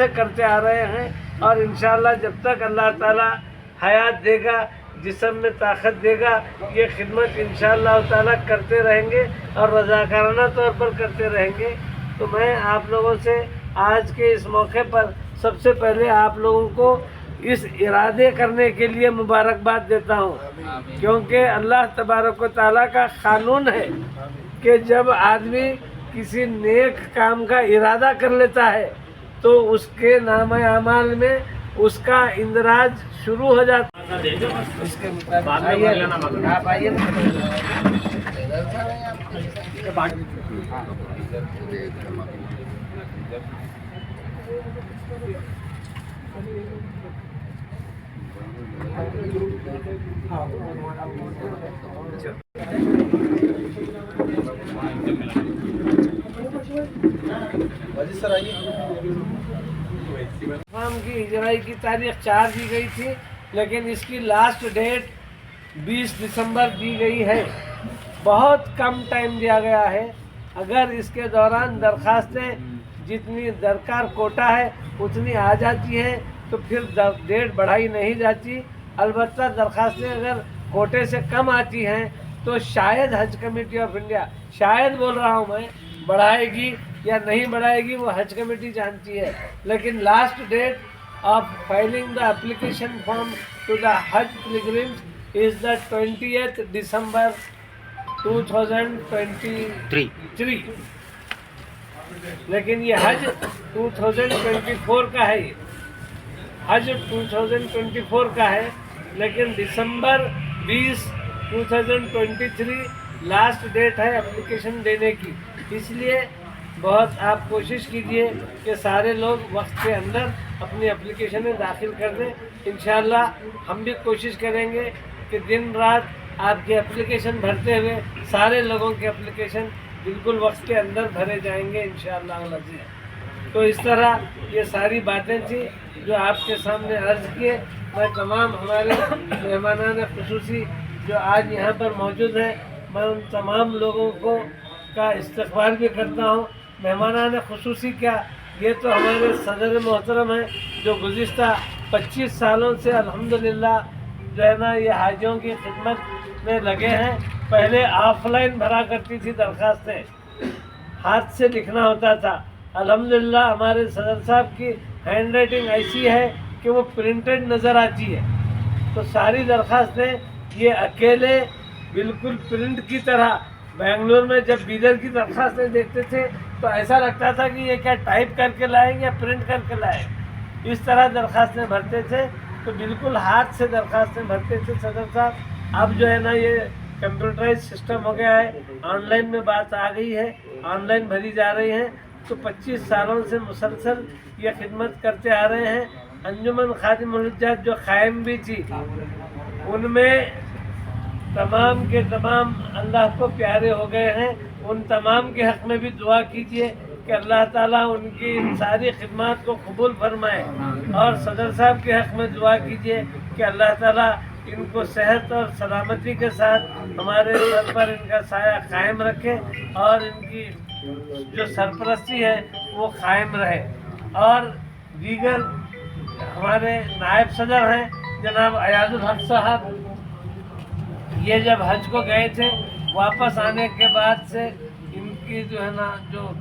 سے کرتے آ رہے ہیں، اور انشاءاللہ جب تک اللہ تعالیٰ حیات دے گا، جسم میں طاقت دے گا، یہ خدمت انشاءاللہ تعالیٰ کرتے رہیں گے اور رضاکارانہ طور پر کرتے رہیں گے۔ تو میں آپ لوگوں سے آج کے اس موقع پر سب سے پہلے آپ لوگوں کو اس ارادے کرنے کے لیے مبارکباد دیتا ہوں، کیونکہ اللہ تبارک و تعالیٰ کا قانون ہے کہ جب آدمی کسی نیک کام کا ارادہ کر لیتا ہے تو اس کے نامہ اعمال میں اس کا اندراج شروع ہو جاتا ہے۔ اس کے مطابق آپ آئیے فارم کی اجرائی کی تاریخ 4 دی گئی تھی، لیکن اس کی لاسٹ ڈیٹ 20 دسمبر دی گئی ہے۔ بہت کم ٹائم دیا گیا ہے۔ اگر اس کے دوران درخواستیں جتنی درکار کوٹا ہے اتنی آ جاتی ہیں تو پھر ڈیٹ بڑھائی نہیں جاتی۔ البتہ درخواستیں اگر کوٹے سے کم آتی ہیں تو شاید حج کمیٹی آف انڈیا، شاید بول رہا ہوں میں، بڑھائے گی یا نہیں بڑھائے گی وہ حج کمیٹی جانتی ہے، لیکن last date of filing the application form to the حج pilgrims is the 20th December 2023، لیکن یہ حج 2024 کا ہے، یہ حج 2024 کا ہے، لیکن دسمبر 20 2023 لاسٹ ڈیٹ ہے اپلیکیشن دینے کی۔ اس لیے بہت آپ کوشش کیجئے کہ سارے لوگ وقت کے اندر اپنی اپلیکیشنیں داخل کر دیں۔ انشاءاللہ ہم بھی کوشش کریں گے کہ دن رات آپ کی اپلیکیشن بھرتے ہوئے سارے لوگوں کے اپلیکیشن بالکل وقت کے اندر بھرے جائیں گے انشاءاللہ العزیز۔ تو اس طرح یہ ساری باتیں تھیں جو آپ کے سامنے عرض کیے۔ میں تمام ہمارے مہمانان خصوصی جو آج یہاں پر موجود ہیں، میں ان تمام لوگوں کا استقبال بھی کرتا ہوں۔ مہمانان خصوصی کیا، یہ تو ہمارے صدر محترم ہیں جو گزشتہ 25 سالوں سے الحمدللہ جو ہے نا یہ حاجیوں کی خدمت میں لگے ہیں۔ پہلے آف لائن بھرا کرتی تھی درخواستیں، ہاتھ سے لکھنا ہوتا تھا۔ الحمدللہ ہمارے صدر صاحب کی ہینڈ رائٹنگ ایسی ہے کہ وہ پرنٹڈ نظر آتی ہے، تو ساری درخواستیں یہ اکیلے بالکل پرنٹ کی طرح، بنگلور میں جب بیدر کی درخواستیں دیکھتے تھے تو ایسا لگتا تھا کہ یہ کیا ٹائپ کر کے لائیں یا پرنٹ کر کے لائیں، اس طرح درخواستیں بھرتے تھے، تو بالکل ہاتھ سے درخواستیں بھرتے تھے صدر صاحب۔ اب جو ہے نا یہ کمپیوٹرائز سسٹم ہو گیا ہے، آن لائن میں بات آ گئی ہے، آن لائن بھری جا رہی ہیں۔ تو 25 سالوں سے مسلسل یہ خدمت کرتے آ رہے ہیں۔ انجمن خادم الحجاج جو قائم بھی تھی، ان میں تمام کے تمام اللہ کو پیارے ہو گئے ہیں۔ ان تمام کے حق میں بھی دعا کیجئے کہ اللہ تعالیٰ ان کی ان ساری خدمات کو قبول فرمائے، اور صدر صاحب کے حق میں دعا کیجئے کہ اللہ تعالیٰ ان کو صحت اور سلامتی کے ساتھ ہمارے سر پر ان کا سایہ قائم رکھے، اور ان کی جو سرپرستی ہے وہ قائم رہے۔ اور دیگر ہمارے نائب صدر ہیں جناب ایاز الحق صاحب، یہ جب حج کو گئے تھے، واپس آنے کے بعد سے ان کی جو ہے نا جو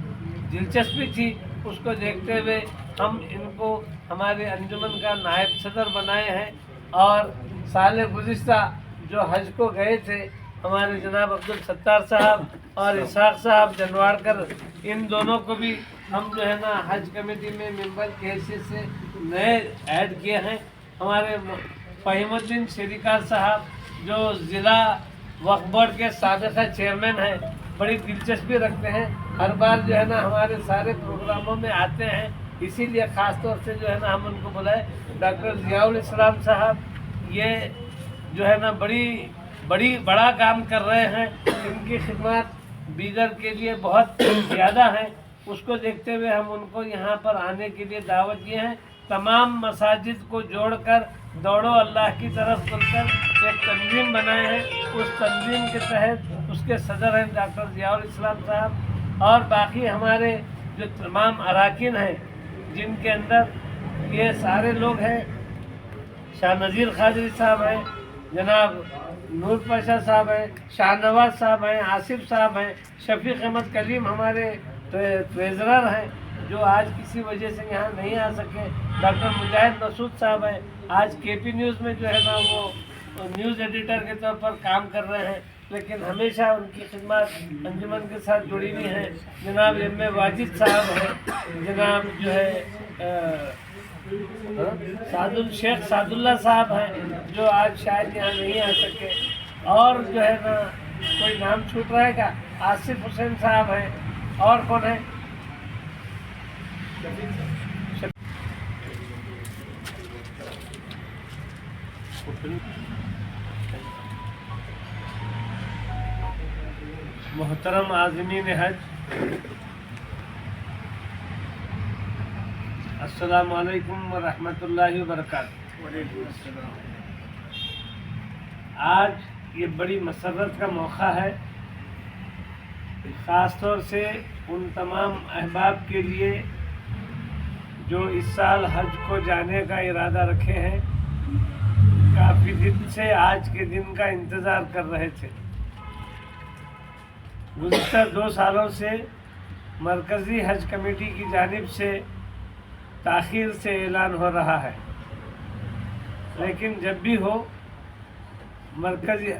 دلچسپی تھی اس کو دیکھتے ہوئے ہم ان کو ہمارے انجمن کا نائب صدر بنائے ہیں۔ اور سال گزشتہ جو حج کو گئے تھے ہمارے جناب عبدالستار صاحب اور اسحاق صاحب جنواڑکر، ان دونوں کو بھی ہم جو ہے نا حج کمیٹی میں ممبر کی حیثیت سے نئے ایڈ کیے ہیں۔ ہمارے فہیم الدین شریکار صاحب جو ضلع وقف بورڈ کے سابقہ چیئرمین ہیں، بڑی دلچسپی رکھتے ہیں، ہر بار جو ہے نا ہمارے سارے پروگراموں میں آتے ہیں، اسی لیے خاص طور سے جو ہے نا ہم ان کو بلائے۔ ڈاکٹر ضیاء الاسلام صاحب یہ جو ہے نا بڑا کام کر رہے ہیں، ان کی خدمات بیدر کے لیے بہت زیادہ ہیں، اس کو دیکھتے ہوئے ہم ان کو یہاں پر آنے کے لیے دعوت دیے ہیں۔ تمام مساجد کو جوڑ کر دوڑو اللہ کی طرف کھل کر ایک تنظیم بنائے ہیں، اس تنظیم کے تحت اس کے صدر ہیں ڈاکٹر ضیاء الاسلام صاحب، اور باقی ہمارے جو تمام اراکین ہیں جن کے اندر یہ سارے لوگ ہیں، شاہ نذیر قادری صاحب ہیں، جناب نور پاشا صاحب ہیں، شاہ نواز صاحب ہیں، آصف صاحب ہیں، شفیق احمد کلیم ہمارے ٹریزرر ہیں جو آج کسی وجہ سے یہاں نہیں آ سکے، ڈاکٹر مجاہد مسعود صاحب ہیں، آج کے پی نیوز میں جو ہے نا وہ نیوز ایڈیٹر کے طور پر کام کر رہے ہیں، لیکن ہمیشہ ان کی خدمات انجمن کے ساتھ جڑی ہوئی ہیں۔ جناب ایم اے واجد صاحب ہیں، جناب جو ہے شیخ سعد اللہ صاحب ہیں جو آج شاید یہاں نہیں آ سکے، اور جو ہے نا کوئی نام چھوٹ رہے گا، آصف حسین صاحب ہیں، اور کون ہے؟ محترم عازمین حج، السلام علیکم ورحمۃ اللہ وبرکاتہ۔ آج یہ بڑی مسرت کا موقع ہے، خاص طور سے ان تمام احباب کے لیے جو اس سال حج کو جانے کا ارادہ رکھے ہیں، کافی دن سے آج کے دن کا انتظار کر رہے تھے۔ گزشتہ 2 سالوں سے مرکزی حج کمیٹی کی جانب سے تاخیر سے اعلان ہو رہا ہے، لیکن جب بھی ہو مرکزی